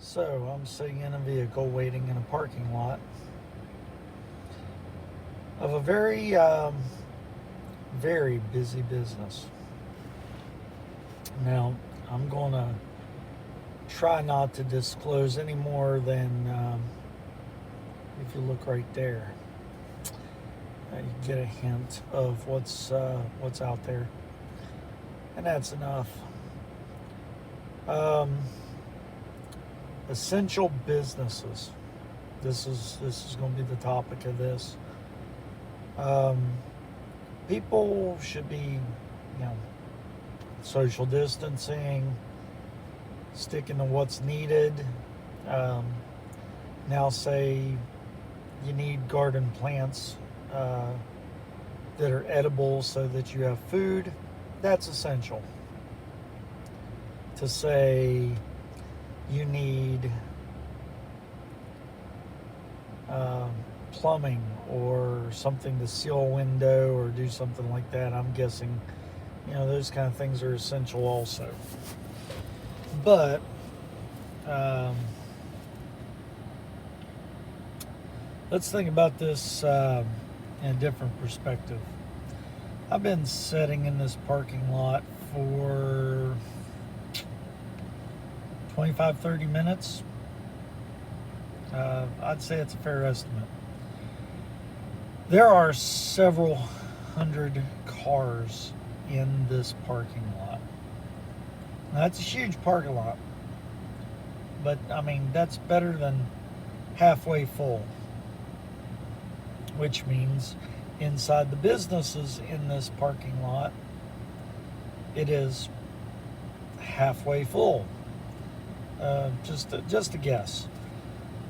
So I'm sitting in a vehicle waiting in a parking lot of a very busy business. Now, I'm going to try not to disclose any more than if you look right there, you get a hint of what's out there, and that's enough. Um, Essential businesses. This is going to be the topic of this. Um, People should be, social distancing, sticking to what's needed. Um, Now, say you need garden plants that are edible so that you have food. That's essential. To say you need um, plumbing or something to seal a window or do something like that, I'm guessing, those kind of things are essential also. But um, let's think about this in a different perspective. I've been sitting in this parking lot for 25, 30 minutes. I'd say it's a fair estimate. There are several hundred cars in this parking lot. Now, that's a huge parking lot, but that's better than halfway full, which means inside the businesses in this parking lot, it is halfway full. Just a guess.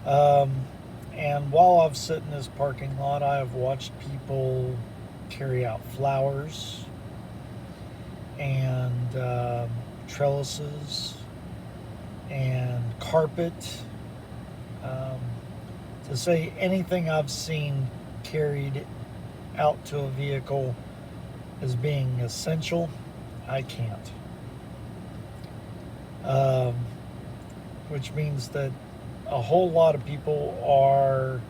And while I've sat in this parking lot, I have watched people carry out flowers and trellises and carpet. To say anything I've seen carried out to a vehicle as being essential, I can't. Which means that a whole lot of people are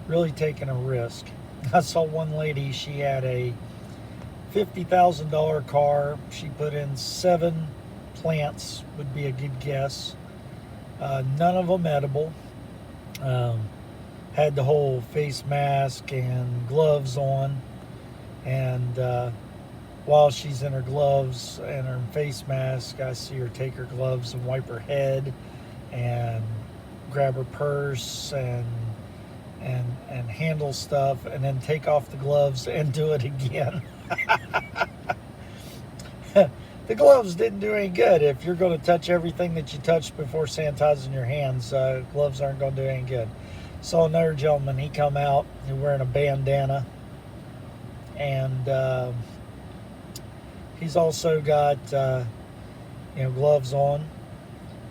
really taking a risk. I saw one lady, she had a $50,000 car. She put in 7 plants, would be a good guess. None of them edible. Had the whole face mask and gloves on. And while she's in her gloves and her face mask, I see her take her gloves and wipe her head and grab her purse and handle stuff, and then take off the gloves and do it again. The gloves didn't do any good. If you're going to touch everything that you touched before sanitizing your hands, gloves aren't going to do any good. Saw another gentleman, he come out, he's wearing a bandana, and he's also got gloves on.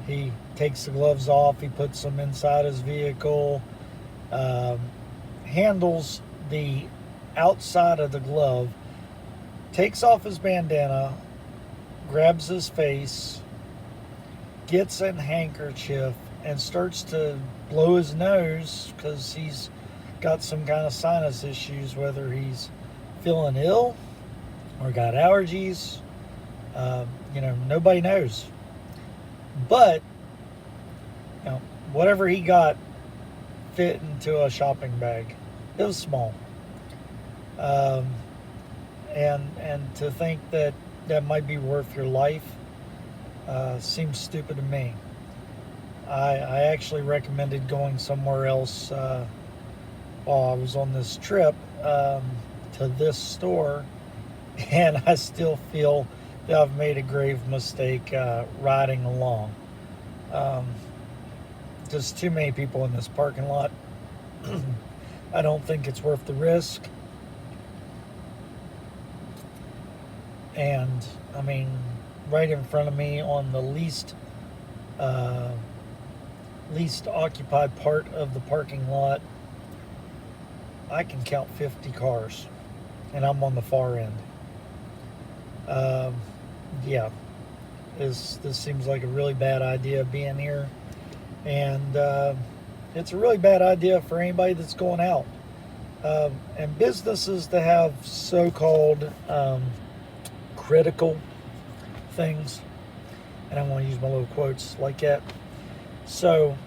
He takes the gloves off, he puts them inside his vehicle, handles the outside of the glove, takes off his bandana, grabs his face, gets a handkerchief, and starts to blow his nose because he's got some kind of sinus issues, whether he's feeling ill or got allergies. Nobody knows. But whatever he got fit into a shopping bag. It was small. And to think that might be worth your life seems stupid to me. I actually recommended going somewhere else while I was on this trip to this store, and I still feel that I've made a grave mistake riding along. Just too many people in this parking lot. I don't think it's worth the risk. And right in front of me on the least occupied part of the parking lot, I can count 50 cars, and I'm on the far end. Yeah, this seems like a really bad idea being here. And it's a really bad idea for anybody that's going out. And businesses that have so-called critical things, and I want to use my little quotes like that. So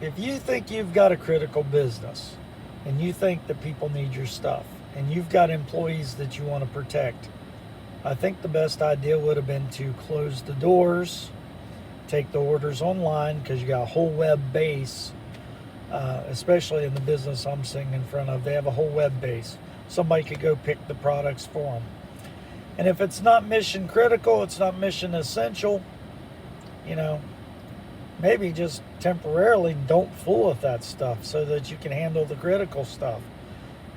if you think you've got a critical business and you think that people need your stuff and you've got employees that you want to protect, I think the best idea would have been to close the doors, take the orders online, because you got a whole web base, especially in the business I'm sitting in front of. They have a whole web base. Somebody could go pick the products for them. And if it's not mission critical, it's not mission essential, you know, maybe just temporarily don't fool with that stuff so that you can handle the critical stuff.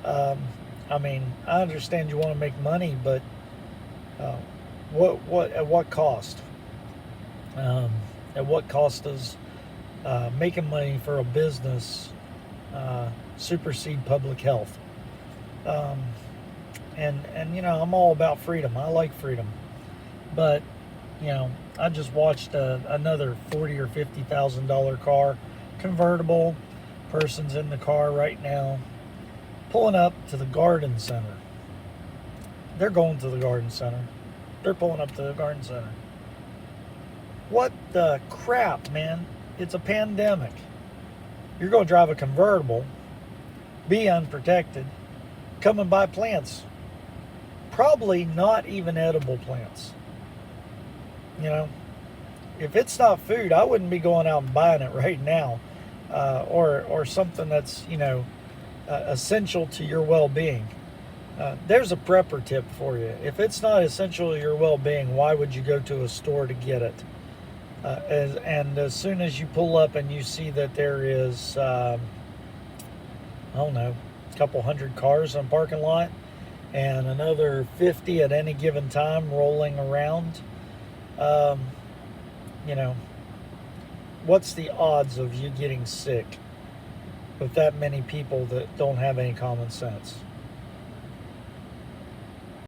I mean, I understand you want to make money, but what at what cost? At what cost does making money for a business supersede public health? And you know, I'm all about freedom. I like freedom, but you know, I just watched another $40,000 or $50,000 car, convertible. Person's in the car right now, pulling up to the garden center. They're going to the garden center. They're pulling up to the garden center. What the crap, man? It's a pandemic. You're going to drive a convertible, be unprotected, come and buy plants. Probably not even edible plants. You know, if it's not food, I wouldn't be going out and buying it right now, or something that's, you know, essential to your well-being. There's a prepper tip for you. If it's not essential to your well-being, why would you go to a store to get it? And as soon as you pull up and you see that there is, I don't know, a couple hundred cars in a parking lot and another 50 at any given time rolling around, you know, what's the odds of you getting sick with that many people that don't have any common sense?